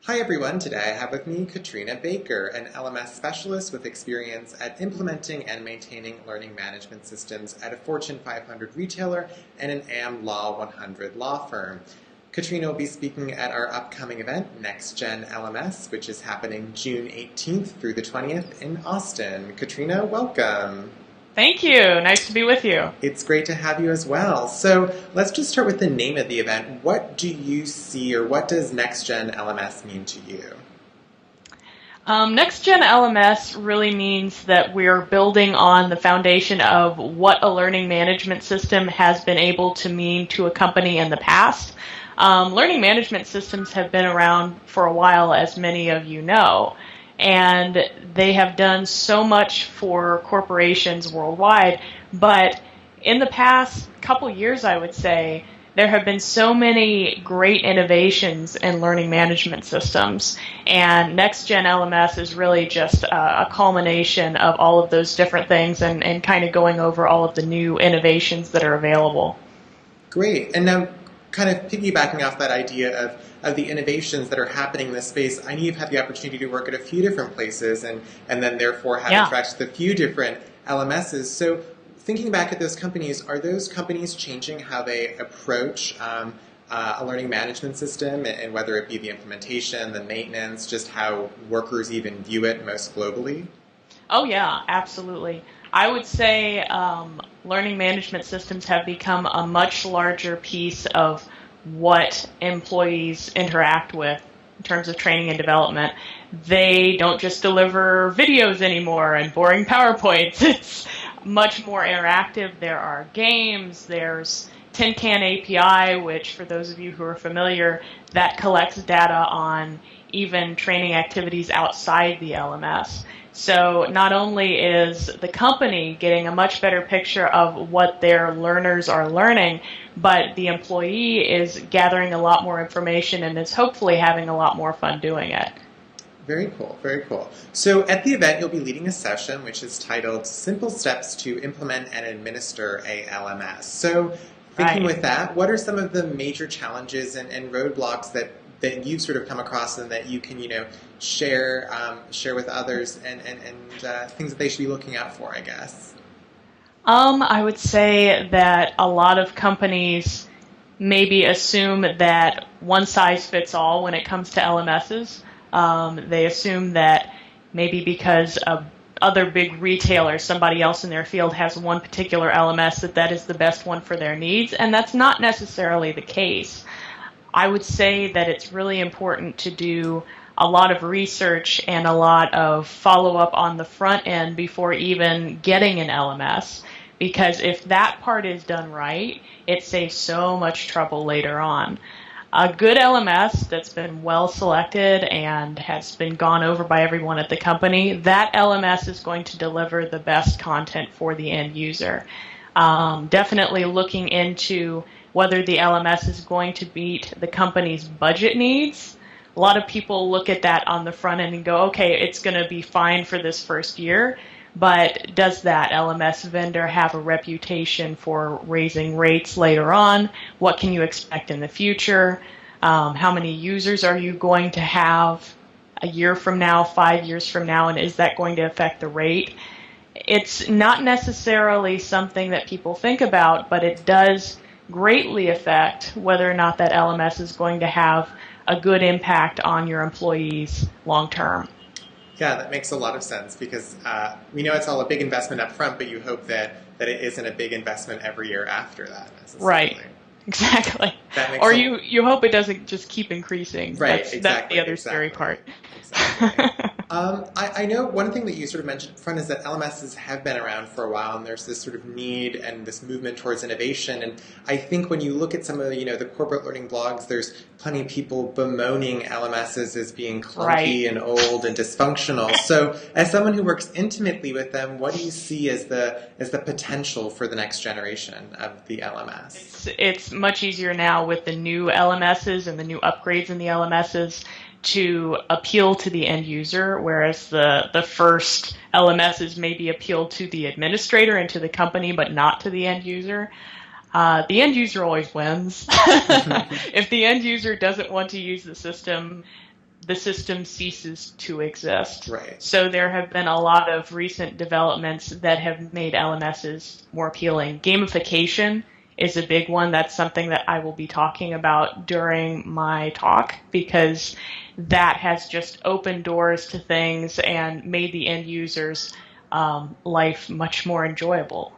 Hi everyone, today I have with me Katrina Baker, an LMS specialist with experience at implementing and maintaining learning management systems at a Fortune 500 retailer and an AM Law 100 law firm. Katrina will be speaking at our upcoming event, Next Gen LMS, which is happening June 18th through the 20th in Austin. Katrina, welcome. Thank you. Nice to be with you. It's great to have you as well. So let's just start with the name of the event. What do you see, or what does Next Gen LMS mean to you? Next Gen LMS really means that we're building on the foundation of what a learning management system has been able to mean to a company in the past. Learning management systems have been around for a while, as many of you know, and they have done so much for corporations worldwide. But in the past couple years, I would say, there have been so many great innovations in learning management systems, and Next Gen LMS is really just a culmination of all of those different things and kind of going over all of the new innovations that are available. Great. And now, kind of piggybacking off that idea of the innovations that are happening in this space, I know you've had the opportunity to work at a few different places and then therefore have interacted with a few different LMSs. So thinking back at those companies, are those companies changing how they approach a learning management system, and whether it be the implementation, the maintenance, just how workers even view it most globally? Oh yeah, absolutely. I would say learning management systems have become a much larger piece of what employees interact with in terms of training and development. They don't just deliver videos anymore and boring PowerPoints. It's much more interactive. There are games. There's Tin Can API, which for those of you who are familiar, that collects data on even training activities outside the LMS. So not only is the company getting a much better picture of what their learners are learning, but the employee is gathering a lot more information and is hopefully having a lot more fun doing it. Very cool, very cool. So at the event, you'll be leading a session which is titled Simple Steps to Implement and Administer a LMS. So thinking with that, what are some of the major challenges and roadblocks that you've sort of come across and that you can, share with others and things that they should be looking out for, I guess? I would say that a lot of companies maybe assume that one size fits all when it comes to LMSs. They assume that maybe because of other big retailers, somebody else in their field has one particular LMS, that is the best one for their needs, and that's not necessarily the case. I would say that it's really important to do a lot of research and a lot of follow-up on the front end before even getting an LMS, because if that part is done right, it saves so much trouble later on. A good LMS that's been well selected and has been gone over by everyone at the company, that LMS is going to deliver the best content for the end user. Definitely looking into whether the LMS is going to meet the company's budget needs. A lot of people look at that on the front end and go, okay, it's going to be fine for this first year, but does that LMS vendor have a reputation for raising rates later on? What can you expect in the future? How many users are you going to have a year from now, 5 years from now, and is that going to affect the rate? It's not necessarily something that people think about, but it does greatly affect whether or not that LMS is going to have a good impact on your employees long term. Yeah, that makes a lot of sense, because we know it's all a big investment up front, but you hope that it isn't a big investment every year after that necessarily. Right, exactly. Or you hope it doesn't just keep increasing. Right, that's the other scary part. Exactly. I know one thing that you sort of mentioned up front is that LMSs have been around for a while, and there's this sort of need and this movement towards innovation. And I think when you look at some of the corporate learning blogs, there's plenty of people bemoaning LMSs as being clunky and old and dysfunctional. So as someone who works intimately with them, what do you see as the potential for the next generation of the LMS? It's much easier now with the new LMSs and the new upgrades in the LMSs to appeal to the end user, whereas the first LMSs maybe appeal to the administrator and to the company, but not to the end user. The end user always wins. If the end user doesn't want to use the system, the system ceases to exist. Right. So there have been a lot of recent developments that have made LMSs more appealing. Gamification is a big one. That's something that I will be talking about during my talk, because that has just opened doors to things and made the end users life much more enjoyable.